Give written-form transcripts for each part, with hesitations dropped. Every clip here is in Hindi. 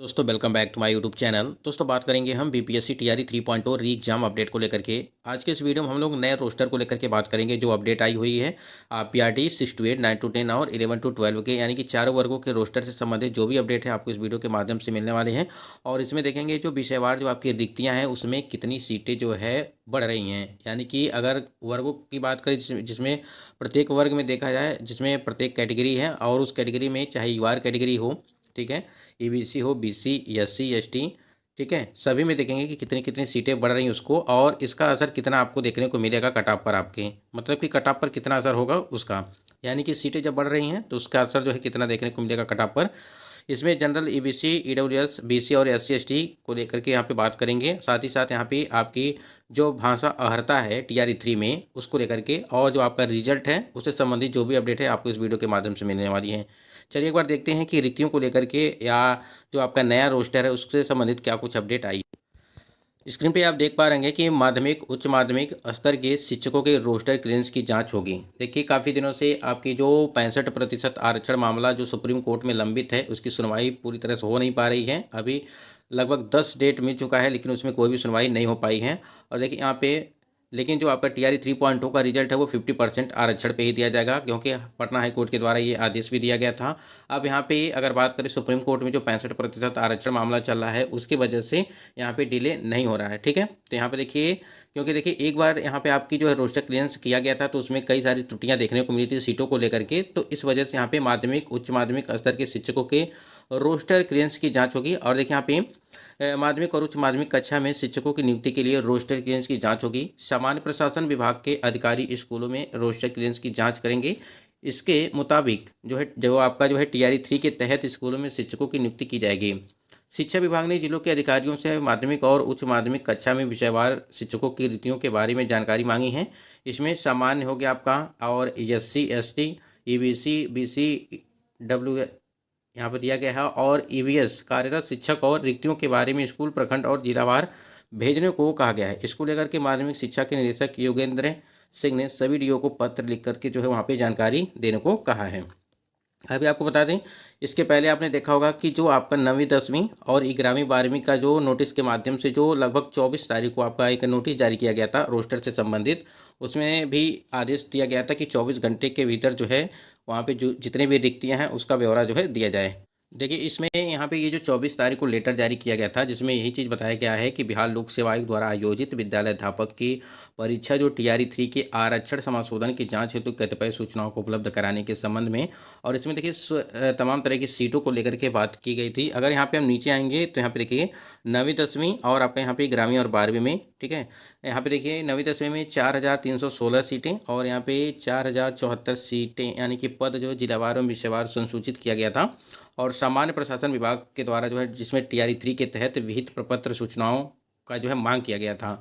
दोस्तों welcome back to my YouTube channel. दोस्तों बात करेंगे हम बीपीएससी टीआरई 3.0 री एग्जाम अपडेट को लेकर के। आज के इस वीडियो में हम लोग नए रोस्टर को लेकर के बात करेंगे जो अपडेट आई हुई है। पीआरटी 6 to 8, 9 to 10 और 11 to 12 के यानी कि चारों वर्गों के रोस्टर से संबंधित जो भी अपडेट है आपको इस वीडियो के माध्यम से मिलने वाले हैं। और इसमें देखेंगे जो विषयवार जो आपकी रिक्तियाँ हैं उसमें कितनी सीटें जो है बढ़ रही हैं। यानी कि अगर वर्गों की बात करें जिसमें प्रत्येक वर्ग में देखा जाए, जिसमें प्रत्येक कैटेगरी है और उस कैटेगरी में चाहे यूआर कैटेगरी हो, ठीक है, ईबीसी हो, बीसी, एससी, एसटी, ठीक है, सभी में देखेंगे कि कितनी कितनी सीटें बढ़ रही हैं उसको, और इसका असर कितना आपको देखने को मिलेगा कट ऑफ पर आपके, मतलब कि कट ऑफ पर कितना असर होगा उसका। यानी कि सीटें जब बढ़ रही हैं तो उसका असर जो है कितना देखने को मिलेगा कट ऑफ पर। इसमें जनरल, ईबीसी, ईडब्ल्यूएस, बीसी और एससी एसटी को लेकर के यहाँ पे बात करेंगे। साथ ही साथ यहाँ पे आपकी जो भाषा अहर्ता है टीआरई 3 में उसको लेकर के, और जो आपका रिजल्ट है उससे संबंधित जो भी अपडेट है आपको इस वीडियो के माध्यम से मिलने वाली है। चलिए एक बार देखते हैं कि रिक्तियों को लेकर के या जो आपका नया रोस्टर है उससे संबंधित क्या कुछ अपडेट आई। स्क्रीन पे आप देख पा रहे हैं कि माध्यमिक उच्च माध्यमिक स्तर के शिक्षकों के रोस्टर क्लियरेंस की जांच होगी। देखिए काफ़ी दिनों से आपकी जो 65% आरक्षण मामला जो सुप्रीम कोर्ट में लंबित है उसकी सुनवाई पूरी तरह से हो नहीं पा रही है। अभी लगभग 10 डेट मिल चुका है लेकिन उसमें कोई भी सुनवाई नहीं हो पाई है। और देखिए यहाँ पे लेकिन जो आपका टीआरई 3.0 का रिजल्ट है वो 50% आरक्षण पे ही दिया जाएगा, क्योंकि पटना हाई कोर्ट के द्वारा ये आदेश भी दिया गया था। अब यहाँ पे अगर बात करें सुप्रीम कोर्ट में जो 65% आरक्षण मामला चल रहा है उसकी वजह से यहाँ पे डिले नहीं हो रहा है, ठीक है। तो यहाँ पे देखिए, क्योंकि देखिए एक बार यहाँ पे आपकी जो है रोस्टर क्लियरेंस किया गया था तो उसमें कई सारी त्रुटियां देखने को मिली थी सीटों को लेकर के, तो इस वजह से यहाँ पे माध्यमिक उच्च माध्यमिक स्तर के शिक्षकों के रोस्टर क्लियरेंस की जांच होगी। और देखिए यहाँ पे माध्यमिक और उच्च माध्यमिक कक्षा में शिक्षकों की नियुक्ति के लिए रोस्टर क्लियरेंस की जांच होगी। सामान्य प्रशासन विभाग के अधिकारी स्कूलों में रोस्टर क्लियरेंस की जांच करेंगे। इसके मुताबिक जो आपका जो है टीआरई 3 के तहत स्कूलों में शिक्षकों की नियुक्ति की जाएगी। शिक्षा विभाग ने जिलों के अधिकारियों से माध्यमिक और उच्च माध्यमिक कक्षा में विषयवार शिक्षकों की रीतियों के बारे में जानकारी मांगी है। इसमें सामान्य हो गया आपका, और SC, ST, EBC, BC, W यहाँ पर दिया गया है, और ईवीएस कार्यरत शिक्षक और रिक्तियों के बारे में स्कूल, प्रखंड और जिलावार भेजने को कहा गया है। इसको लेकर के माध्यमिक शिक्षा के निदेशक योगेंद्र सिंह ने सभी डीओ को पत्र लिख करके जो है वहाँ पे जानकारी देने को कहा है। अभी आपको बता दें, इसके पहले आपने देखा होगा कि जो आपका 9वीं 10वीं और 11वीं 12वीं का जो नोटिस के माध्यम से जो लगभग 24 तारीख को आपका एक नोटिस जारी किया गया था रोस्टर से संबंधित, उसमें भी आदेश दिया गया था कि 24 घंटे के भीतर जो है वहाँ पे जो जितनी भी रिक्तियाँ हैं उसका ब्यौरा जो है दिया जाए। देखिए इसमें यहाँ पे ये जो 24 तारीख को लेटर जारी किया गया था जिसमें यही चीज़ बताया गया है कि बिहार लोक सेवा आयोग द्वारा आयोजित विद्यालय अध्यापक की परीक्षा जो टीआरई 3 के आरक्षण समाशोधन की जांच हेतु कतिपय सूचनाओं को उपलब्ध कराने के संबंध में, और इसमें देखिए तमाम तरह की सीटों को लेकर के बात की गई थी। अगर यहाँ पे हम नीचे आएंगे तो यहाँ पे देखिए 9वीं 10वीं और आपका यहाँ पे 11वीं और 12वीं में, ठीक है, यहाँ पे देखिए 9वीं 10वीं में 4316 सीटें और यहाँ पे 4074 सीटें यानी कि पद जो जिलावार और विषयवार संसूचित किया गया था। और सामान्य प्रशासन विभाग के द्वारा जो है जिसमें टीआरई 3 के तहत विहित प्रपत्र सूचनाओं का जो है मांग किया गया था।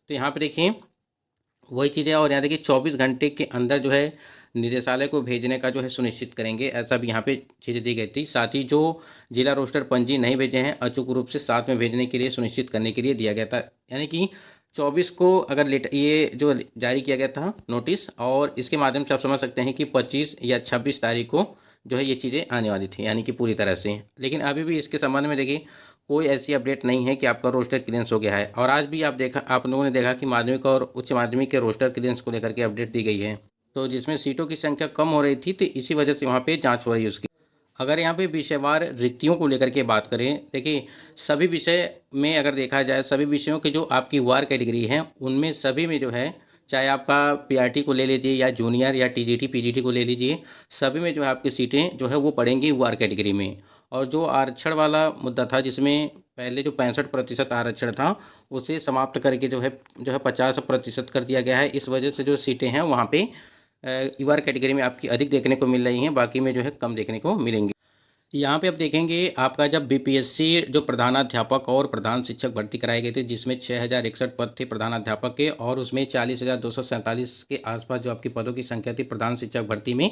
तो यहाँ पे देखिए वही चीज़ें, और यहाँ देखिए 24 घंटे के अंदर जो है निदेशालय को भेजने का जो है सुनिश्चित करेंगे, ऐसा भी यहाँ पे चीज़ें दी गई थी। साथ ही जो जिला रोस्टर पंजी नहीं भेजे हैं अचूक रूप से साथ में भेजने के लिए सुनिश्चित करने के लिए दिया गया था। यानी कि 24 को अगर लेट ये जो जारी किया गया था नोटिस, और इसके माध्यम से आप समझ सकते हैं कि 25 या 26 तारीख को जो है ये चीज़ें आने वाली थी, यानी कि पूरी तरह से। लेकिन अभी भी इसके संबंध में देखिए कोई ऐसी अपडेट नहीं है कि आपका रोस्टर क्लियरेंस हो गया है। और आज भी आप लोगों ने देखा कि माध्यमिक और उच्च माध्यमिक के रोस्टर क्लियरेंस को लेकर के अपडेट दी गई है, तो जिसमें सीटों की संख्या कम हो रही थी तो इसी वजह से वहाँ पे जांच हो रही है उसकी। अगर यहाँ पे विषयवार रिक्तियों को लेकर के बात करें, देखिए सभी विषय में अगर देखा जाए सभी विषयों के जो आपकी वार कैटेगरी हैं उनमें सभी में जो है, चाहे आपका पीआरटी को ले लीजिए या जूनियर या टीजीटी पीजीटी को ले लीजिए, सभी में जो है आपकी सीटें जो है वो पड़ेंगी वार कैटेगरी में। और जो आरक्षण वाला मुद्दा था जिसमें पहले जो 65% आरक्षण था उसे समाप्त करके जो है 50% कर दिया गया है। इस वजह से जो सीटें हैं वहाँ पे यूआर कैटेगरी में आपकी अधिक देखने को मिल रही हैं, बाकी में जो है कम देखने को मिलेंगी। यहाँ पे आप देखेंगे आपका जब बीपीएससी जो प्रधानाध्यापक और प्रधान शिक्षक भर्ती कराए गए थे जिसमें 6061 पद थे प्रधानाध्यापक के, और उसमें 40,247 के आसपास जो आपकी पदों की संख्या थी प्रधान शिक्षक भर्ती में,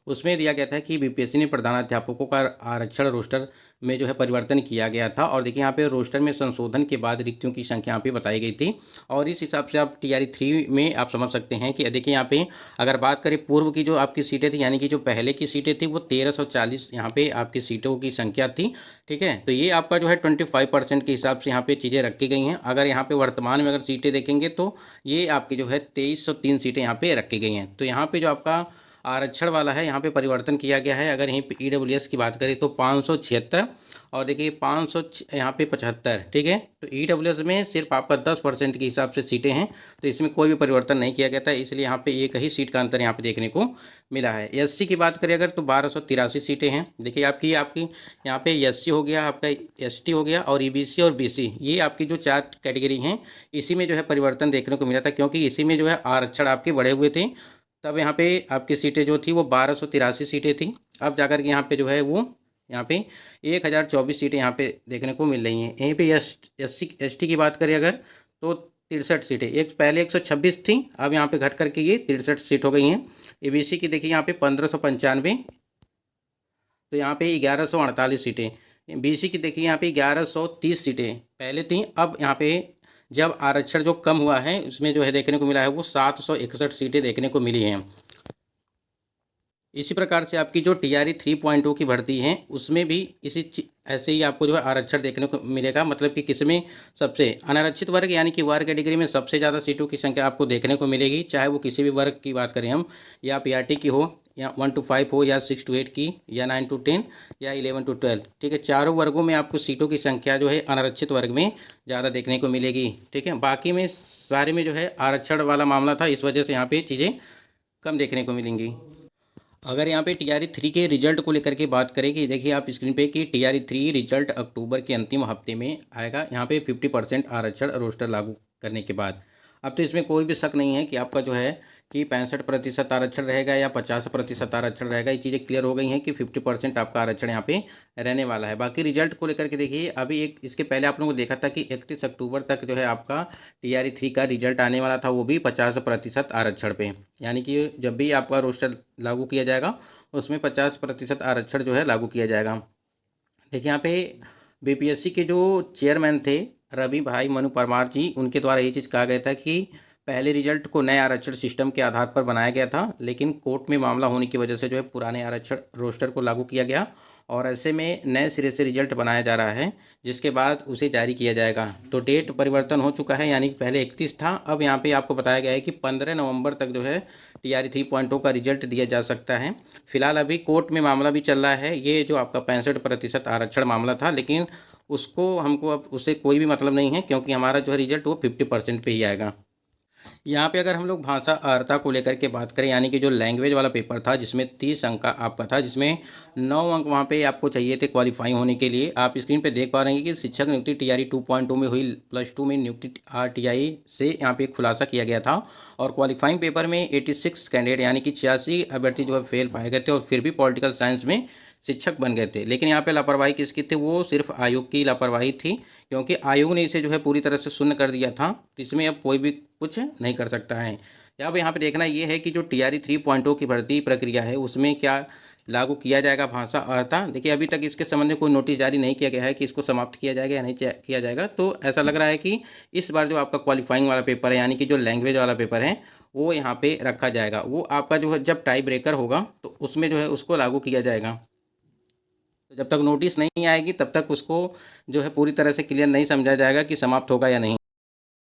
उसमें दिया गया था कि बीपीएससी ने प्रधानाध्यापकों का आरक्षण रोस्टर में जो है परिवर्तन किया गया था। और देखिए यहाँ पे रोस्टर में संशोधन के बाद रिक्तियों की संख्या यहाँ पे बताई गई थी। और इस हिसाब से आप टीआरई 3 में आप समझ सकते हैं कि देखिए यहाँ पे अगर बात करें पूर्व की जो आपकी सीटें थी, यानी कि जो पहले की सीटें थी वो 1340 यहाँ पे आपकी सीटों की संख्या थी। ठीक है, तो ये आपका जो है 25% के हिसाब से यहाँ पे चीज़ें रखी गई हैं। अगर यहाँ पे वर्तमान में अगर सीटें देखेंगे तो ये आपकी जो है 2303 सीटें यहाँ पे रखी गई हैं। तो यहाँ पे जो आपका आरक्षण वाला है यहाँ पे परिवर्तन किया गया है। अगर यहीं पे ईडब्ल्यूएस की बात करें तो 576 और देखिए 500 यहाँ पे 75। ठीक है, तो ईडब्ल्यूएस में सिर्फ आपका 10% के हिसाब से सीटें हैं, तो इसमें कोई भी परिवर्तन नहीं किया गया था, इसलिए यहाँ पे एक ही सीट का अंतर यहाँ पे देखने को मिला है। एससी की बात करें अगर तो 1283 सीटें हैं। देखिए आपकी यहाँ पे एससी हो गया, आपका एसटी हो गया और ईबीसी और बीसी, ये आपकी जो 4 कैटेगरी हैं इसी में जो है परिवर्तन देखने को मिला था, क्योंकि इसी में जो है आरक्षण आपके बढ़े हुए थे। तब यहाँ पे आपकी सीटें जो थी वो 1283 सीटें थी। अब जाकर के यहाँ पे जो है वो यहाँ पे 1024 सीटें यहाँ पे देखने को मिल रही हैं। यहीं पे एसटी की बात करें अगर तो 63 सीटें, एक पहले 126 थी, अब यहाँ पे घट करके ये 63 सीट हो गई हैं। एबीसी की देखिए यहाँ पे 1595, तो यहाँ पे 1148 सीटें। बीसी की देखिए यहाँ पे 1130 सीटें पहले थी, अब यहाँ पे जब आरक्षण जो कम हुआ है उसमें जो है देखने को मिला है वो 761 सीटें देखने को मिली हैं। इसी प्रकार से आपकी जो टीआरई 3.0 की भर्ती है उसमें भी ऐसे ही आपको जो है आरक्षण देखने को मिलेगा। मतलब कि किसमें सबसे अनारक्षित वर्ग यानी कि वार कैटेगरी में सबसे ज़्यादा सीटों की संख्या आपको देखने को मिलेगी, चाहे वो किसी भी वर्ग की बात करें हम, या पीआरटी की हो, या 1 to 5 हो, या 6 to 8 की, या 9 to 10, या 11 to 12। ठीक है, चारों वर्गों में आपको सीटों की संख्या जो है अनारक्षित वर्ग में ज़्यादा देखने को मिलेगी। ठीक है, बाकी में सारे में जो है आरक्षण वाला मामला था, इस वजह से यहाँ पे चीज़ें कम देखने को मिलेंगी। अगर यहाँ पे टीआरई 3 के रिजल्ट को लेकर के बात करें कि देखिए आप स्क्रीन पे कि टीआरई 3 रिजल्ट अक्टूबर के अंतिम हफ्ते में आएगा, यहाँ पे 50% आरक्षण रोस्टर लागू करने के बाद। अब तो इसमें कोई भी शक नहीं है कि आपका जो है कि 65% आरक्षण रहेगा या 50% आरक्षण रहेगा। ये चीज़ें क्लियर हो गई हैं कि 50% आपका आरक्षण यहाँ पे रहने वाला है। बाकी रिजल्ट को लेकर के देखिए, अभी एक इसके पहले आप लोगों को देखा था कि 31 अक्टूबर तक जो है आपका टीआरई 3 का रिजल्ट आने वाला था, वो भी 50% आरक्षण पे। यानी कि जब भी आपका रोस्टर लागू किया जाएगा उसमें 50% आरक्षण जो है लागू किया जाएगा। देखिए यहाँ पे बीपीएससी के जो चेयरमैन थे रवि भाई मनु परमार जी, उनके द्वारा ये चीज़ कहा गया था कि पहले रिजल्ट को नए आरक्षण सिस्टम के आधार पर बनाया गया था, लेकिन कोर्ट में मामला होने की वजह से जो है पुराने आरक्षण रोस्टर को लागू किया गया और ऐसे में नए सिरे से रिजल्ट बनाया जा रहा है, जिसके बाद उसे जारी किया जाएगा। तो डेट परिवर्तन हो चुका है, यानी पहले 31 था, अब यहाँ पे आपको बताया गया है कि 15 नवंबर तक जो है टीआरई 3.0 का रिजल्ट दिया जा सकता है। फिलहाल अभी कोर्ट में मामला भी चल रहा है, ये जो आपका 65% आरक्षण मामला था, लेकिन उसको हमको अब उससे कोई भी मतलब नहीं है, क्योंकि हमारा जो है रिजल्ट वो 50% पे ही आएगा। यहाँ पे अगर हम लोग भाषा अर्हता को लेकर के बात करें, यानी कि जो लैंग्वेज वाला पेपर था जिसमें 30 अंक का आपका था, जिसमें 9 अंक वहाँ पे आपको चाहिए थे क्वालिफाई होने के लिए। आप स्क्रीन पे देख पा रहे हैं कि शिक्षक नियुक्ति टीआरई 2.2 में हुई +2 में नियुक्ति आरटीआई से यहाँ पे एक खुलासा किया गया था और क्वालिफाइंग पेपर में 86 कैंडिडेट यानी कि 86 अभ्यर्थी जो है फेल पाए गए थे और फिर भी पॉलिटिकल साइंस में शिक्षक बन गए थे। लेकिन यहाँ पे लापरवाही किसकी थी? वो सिर्फ आयोग की लापरवाही थी, क्योंकि आयोग ने इसे जो है पूरी तरह से शून्य कर दिया था। इसमें अब कोई भी कुछ नहीं कर सकता है। अब यहाँ पे देखना ये है कि जो टीआरई 3.0 की भर्ती प्रक्रिया है उसमें क्या लागू किया जाएगा भाषा अर्हता। देखिए अभी तक इसके संबंध में कोई नोटिस जारी नहीं किया गया है कि इसको समाप्त किया जाएगा या नहीं किया जाएगा। तो ऐसा लग रहा है कि इस बार जो आपका क्वालिफाइंग वाला पेपर है, यानी कि जो लैंग्वेज वाला पेपर है, वो यहाँ पे रखा जाएगा। वो आपका जो है जब टाई ब्रेकर होगा तो उसमें जो है उसको लागू किया जाएगा। तो जब तक नोटिस नहीं आएगी तब तक उसको जो है पूरी तरह से क्लियर नहीं समझा जाएगा कि समाप्त होगा या नहीं।